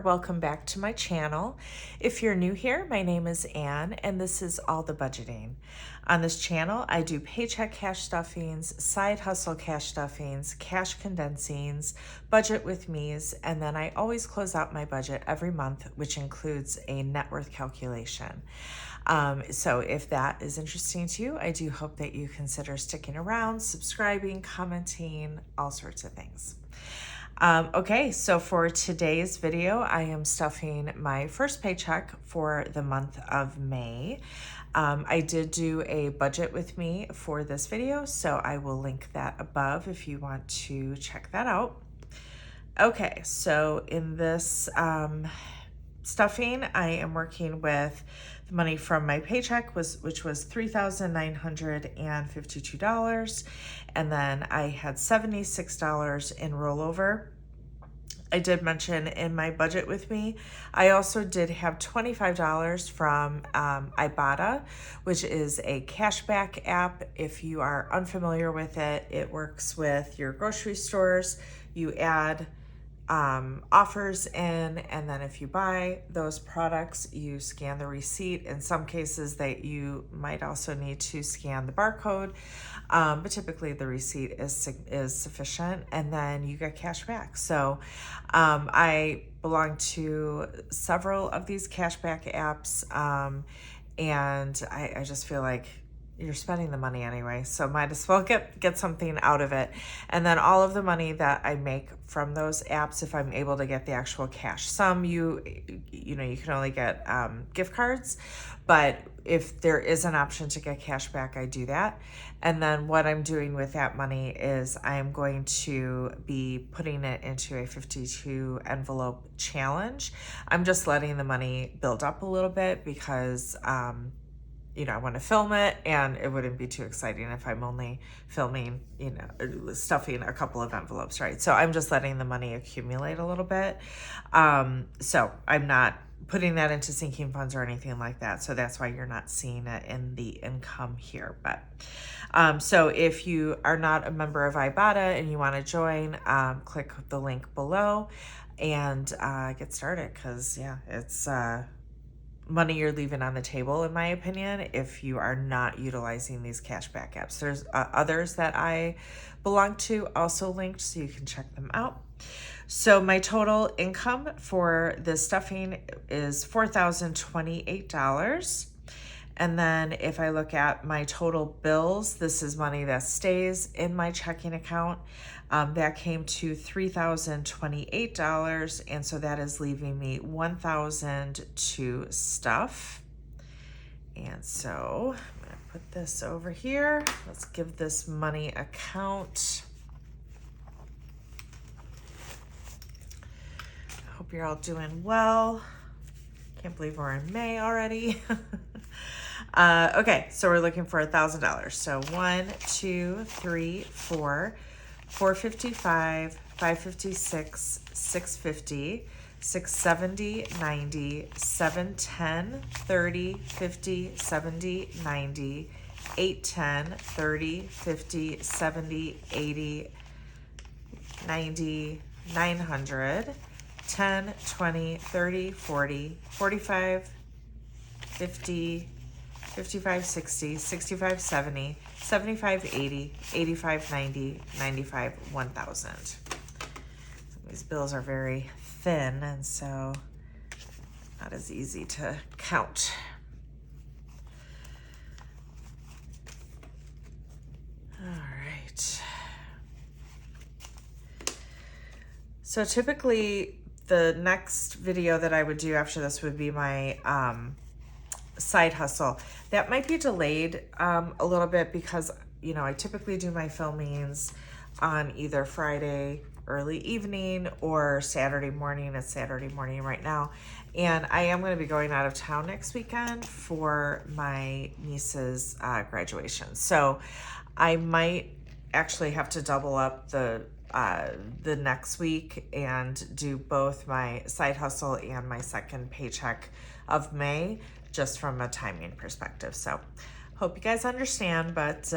welcome back to my channel. If you're new here, my name is Anne and this is All the Budgeting. On this channel, I do paycheck cash stuffings, side hustle cash stuffings, cash condensings, budget with me's, and then I always close out my budget every month, which includes a net worth calculation. So if that is interesting to you, I do hope that you consider sticking around, subscribing, commenting, all sorts of things. Okay, so for today's video, I am stuffing my first paycheck for the month of May. I did do a budget with me for this video, so I will link that above if you want to check that out. Okay, so in this stuffing, I am working with the money from my paycheck, which was $3,952, and then I had $76 in rollover. I did mention in my budget with me, I also did have $25 from Ibotta, which is a cashback app. If you are unfamiliar with it, it works with your grocery stores. You add offers in, and then if you buy those products, you scan the receipt. In some cases that you might also need to scan the barcode, but typically the receipt is sufficient, and then you get cash back. So I belong to several of these cashback apps, and I just feel like you're spending the money anyway, so might as well get something out of it. And then all of the money that I make from those apps, if I'm able to get the actual cash. Some you can only get gift cards, but if there is an option to get cash back, I do that. And then what I'm doing with that money is I am going to be putting it into a 52 envelope challenge. I'm just letting the money build up a little bit because I want to film it, and it wouldn't be too exciting if I'm only filming, stuffing a couple of envelopes, right? So I'm just letting the money accumulate a little bit. So I'm not putting that into sinking funds or anything like that. So that's why you're not seeing it in the income here. But so if you are not a member of Ibotta and you want to join, click the link below and get started, because it's money you're leaving on the table, in my opinion, if you are not utilizing these cashback apps. There's others that I belong to also linked, so you can check them out. So my total income for this stuffing is $4,028. And then if I look at my total bills, this is money that stays in my checking account. That came to $3,028, and so that is leaving me $1,000 to stuff. And so I'm gonna put this over here. Let's give this money a count. I hope you're all doing well. Can't believe we're in May already. Okay, so we're looking for $1,000. So 1, 2, 3, 4, 455, 556, 650, 670, 90, 710, 30, 50, 70, 90, 810, 30, 50, 70, 80, 90, 900, 10, 20, 30, 40, 45, 50, 55, 60, 65, 70, 75, 80, 85, 90, 95, 1,000. These bills are very thin, and so not as easy to count. All right. So typically the next video that I would do after this would be my side hustle. That might be delayed a little bit because I typically do my filmings on either Friday early evening or Saturday morning. It's Saturday morning right now, and I am going to be going out of town next weekend for my niece's graduation, so I might actually have to double up the next week and do both my side hustle and my second paycheck of May, just from a timing perspective. So hope you guys understand, but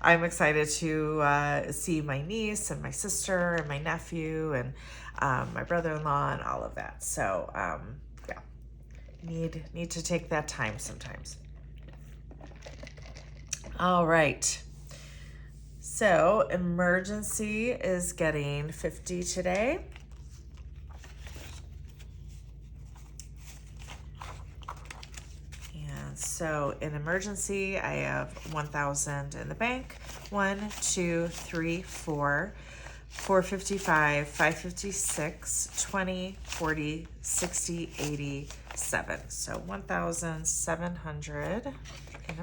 I'm excited to see my niece and my sister and my nephew, and my brother-in-law and all of that. So yeah, need to take that time sometimes. All right. So emergency is getting 50 today. And so in emergency, I have 1,000 in the bank. 1, 2, 3, 4, 455, 556, 20, 40, 60, 80, 7. So 1,700 in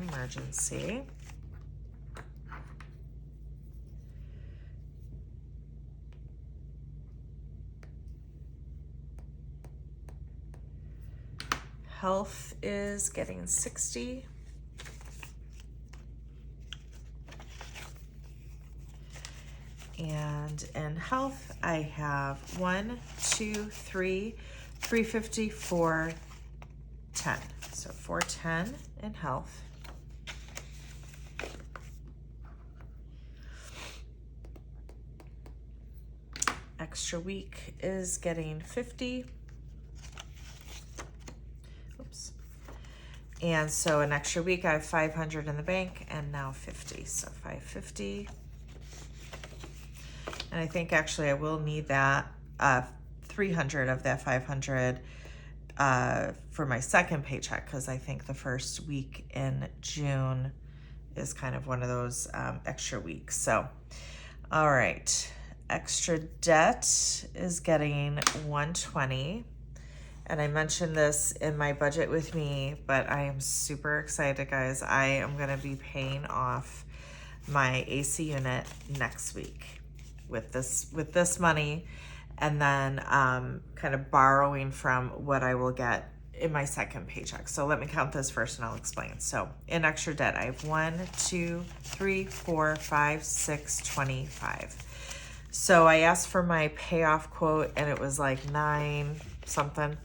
emergency. Health is getting 60. And in health, I have 1, 2, 3, 350, 4, 10. So 410 in health. Extra week is getting 50. Oops. And so an extra week, I have 500 in the bank and now 50. So 550. And I think actually I will need that 300 of that 500 for my second paycheck, because I think the first week in June is kind of one of those extra weeks. So, all right, extra debt is getting 120. And I mentioned this in my budget with me, but I am super excited, guys. I am going to be paying off my AC unit next week with this money, and then kind of borrowing from what I will get in my second paycheck. So let me count this first and I'll explain. So in extra debt, I have 1, 2, 3, 4, 5, 6, 25. So I asked for my payoff quote and it was like 9 something.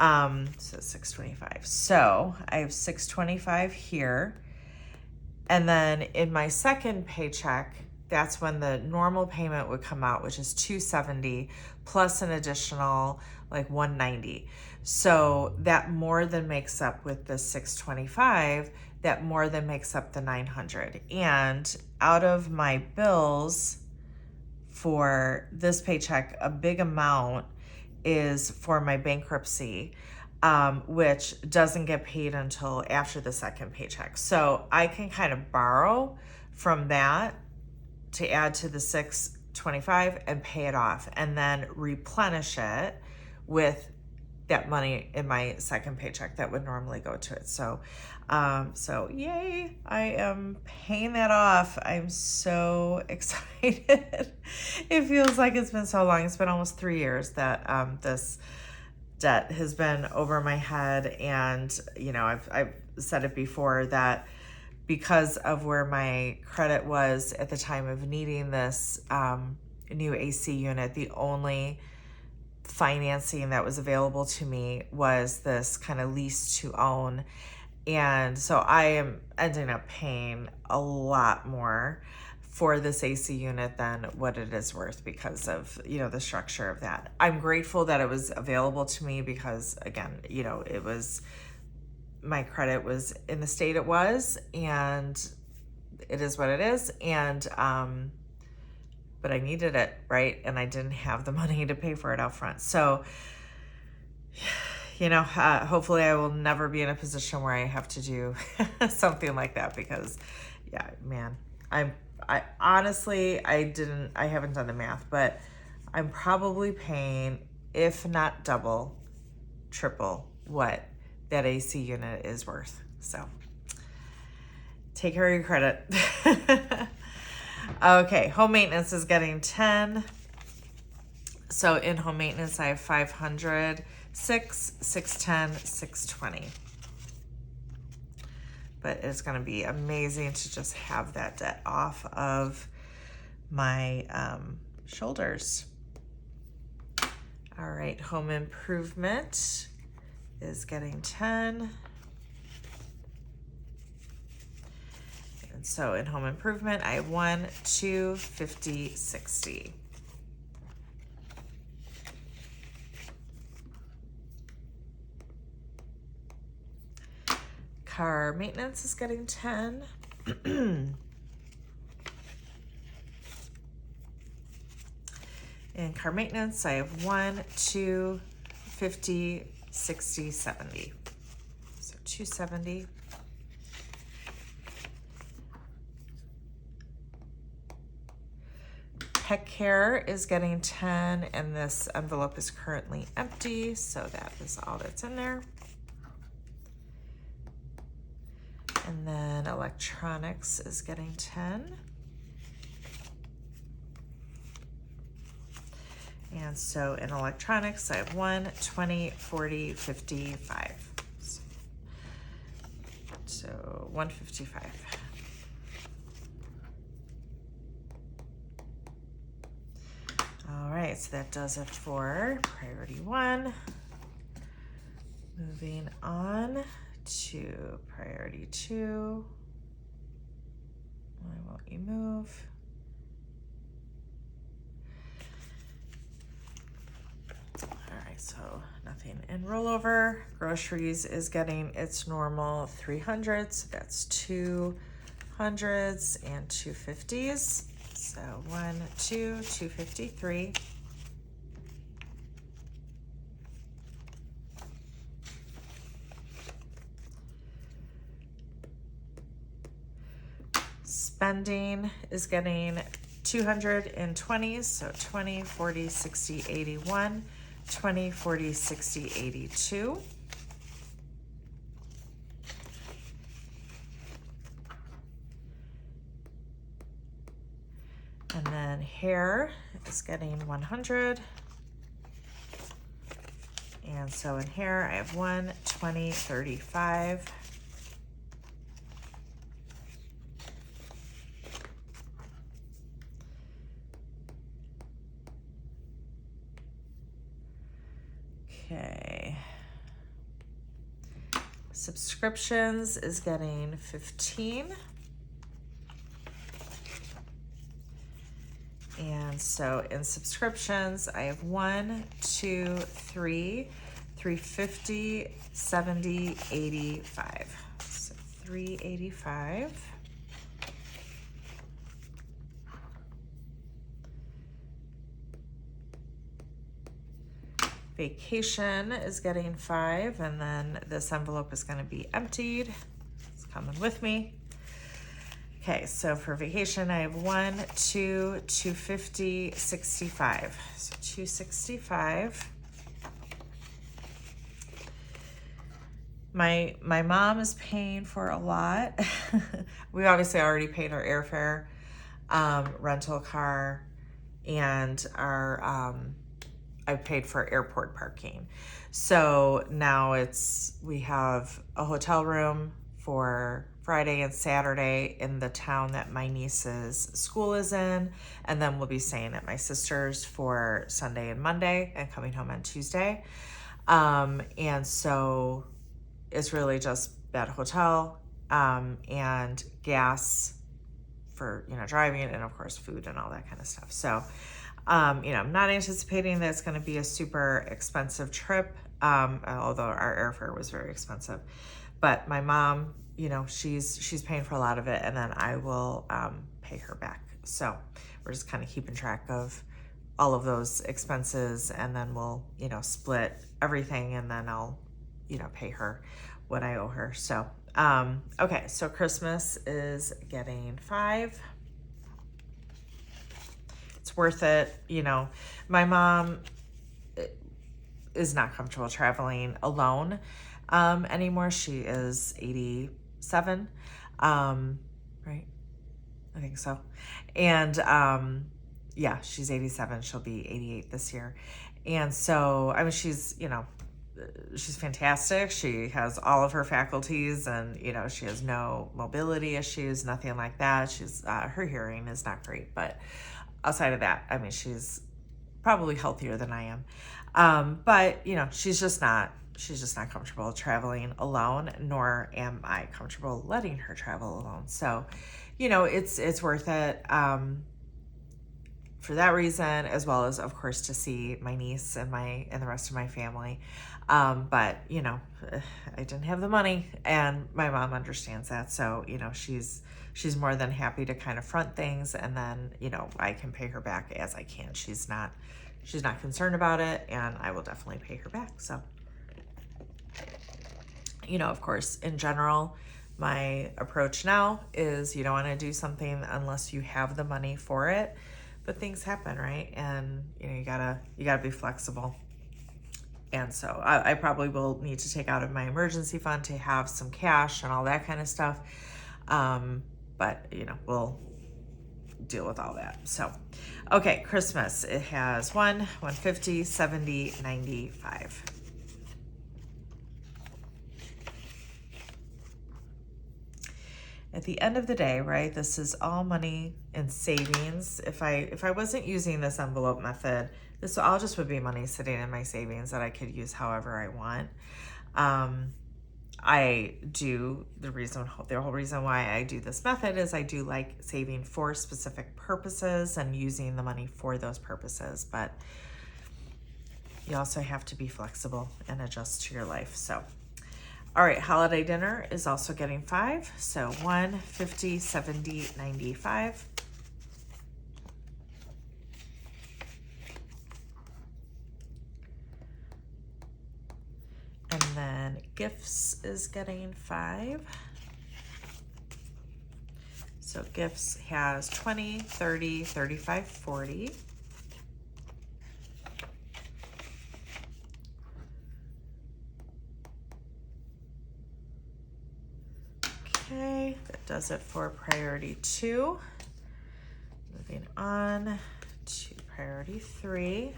So 625. So I have 625 here. And then in my second paycheck, that's when the normal payment would come out, which is 270 plus an additional like 190. So that more than makes up with the 625, that more than makes up the 900. And out of my bills for this paycheck, a big amount is for my bankruptcy, which doesn't get paid until after the second paycheck. So I can kind of borrow from that to add to the 625 and pay it off, and then replenish it with that money in my second paycheck that would normally go to it. So yay, I am paying that off. I'm so excited. It feels like it's been so long. It's been almost 3 years that this debt has been over my head. And, you know, I've said it before that because of where my credit was at the time of needing this new AC unit, the only financing that was available to me was this kind of lease to own. And so I am ending up paying a lot more for this AC unit than what it is worth because of, you know, the structure of that. I'm grateful that it was available to me because, again, you know, it was, my credit was in the state it was, and it is what it is. And, but I needed it, right? And I didn't have the money to pay for it out front. So, you know, hopefully I will never be in a position where I have to do something like that, because yeah, man, I honestly, I haven't done the math, but I'm probably paying, if not double, triple what that AC unit is worth. So take care of your credit. Okay, home maintenance is getting 10. So in home maintenance, I have 500, 6, 610, 620. But it's going to be amazing to just have that debt off of my shoulders. All right, home improvement is getting 10. And so in home improvement, I have 1, 2, 50, 60. Car maintenance is getting 10. In car maintenance, I have 1, 2, 50, 60, 70. So 270. Pet care is getting 10, and this envelope is currently empty, so that is all that's in there. And then electronics is getting 10. And so in electronics, I have 1, 20, 40, 55. So 155. All right, so that does it for priority 1. Moving on to priority 2. Why won't you move? All right, so nothing in rollover. Groceries is getting its normal 300, so that's 200s and 250s. So 1, 2, 253. Spending is getting 220s, so 20, 40, 60, 81, 20, 40, 60, 82. And then hair is getting 100. And so in hair, I have 1, 20, 35. Okay. Subscriptions is getting 15. And so in subscriptions, I have 1, 2, 3, 350, 70, 85. So 385. Vacation is getting 5, and then this envelope is going to be emptied. It's coming with me. Okay, so for vacation, I have 1, 2, 250, 65. So 265. My mom is paying for a lot. We obviously already paid our airfare, rental car, and our I paid for airport parking. So now we have a hotel room for Friday and Saturday in the town that my niece's school is in, and then we'll be staying at my sister's for Sunday and Monday and coming home on Tuesday. And so it's really just that hotel and gas for driving, and of course food and all that kind of stuff. So I'm not anticipating that it's going to be a super expensive trip, although our airfare was very expensive. But my mom, she's paying for a lot of it, and then I will pay her back. So we're just kind of keeping track of all of those expenses, and then we'll, split everything, and then I'll, pay her what I owe her. So, okay, so Christmas is getting 5. It's worth it. My mom is not comfortable traveling alone anymore. She is 87, right? I think so. And yeah, she's 87. She'll be 88 this year. And so, she's, she's fantastic. She has all of her faculties, and, she has no mobility issues, nothing like that. She's, her hearing is not great, but outside of that, she's probably healthier than I am. But, she's just not comfortable traveling alone, nor am I comfortable letting her travel alone. So, it's worth it. for that reason, as well as, of course, to see my niece and the rest of my family. But you know, I didn't have the money, and my mom understands that. So you know, she's more than happy to kind of front things, and then you know, I can pay her back as I can. She's not concerned about it, and I will definitely pay her back. So you know, of course, in general, my approach now is you don't want to do something unless you have the money for it. But things happen, right? And you know, you gotta be flexible. And so I probably will need to take out of my emergency fund to have some cash and all that kind of stuff. But you know, we'll deal with all that. So, okay, Christmas. It has 150, 70, 95. At the end of the day, right, this is all money and savings. If I wasn't using this envelope method, this all just would be money sitting in my savings that I could use however I want. The whole reason why I do this method is I do like saving for specific purposes and using the money for those purposes, but you also have to be flexible and adjust to your life. So all right, holiday dinner is also getting 5. So 150, 70, 95. And then gifts is getting 5. So gifts has 20, 30, 35, 40. Okay, that does it for priority 2. Moving on to priority 3.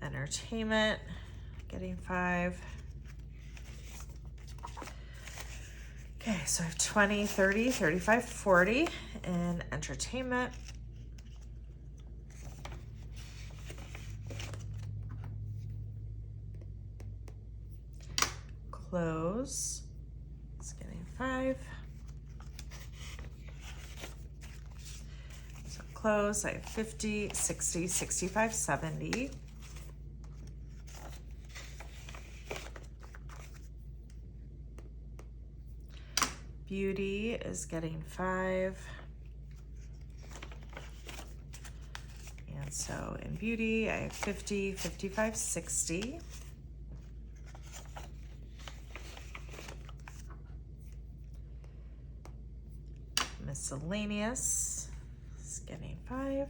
Entertainment, getting 5. Okay, so I have 20, 30, 35, 40 in entertainment. Clothes. 5. So close, I have 50, 60, 65, 70. Beauty is getting 5. And so in beauty, I have 50, 55, 60. Miscellaneous is getting 5.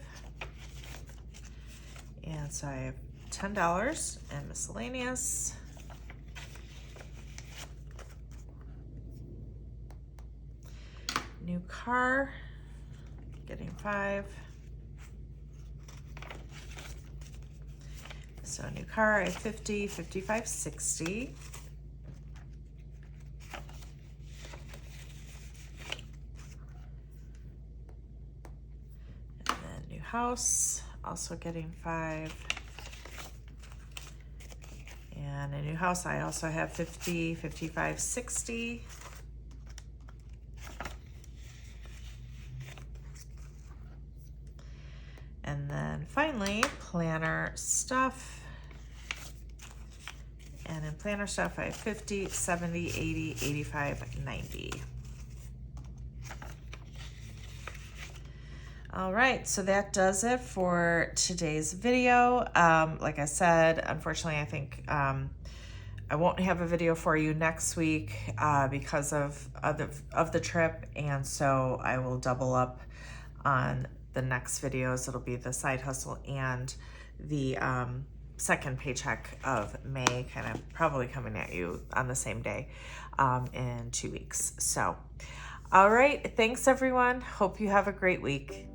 And so I have $10 in miscellaneous. New car, getting 5. So new car, I have 50, 55, 60. House, also getting 5. And a new house, I also have 50, 55, 60. And then finally, planner stuff. And in planner stuff, I have 50, 70, 80, 85, 90. All right, so that does it for today's video. Like I said, unfortunately, I think I won't have a video for you next week because of the trip, and so I will double up on the next videos. It'll be the side hustle and the second paycheck of May, kind of probably coming at you on the same day in 2 weeks. So. All right, thanks everyone. Hope you have a great week.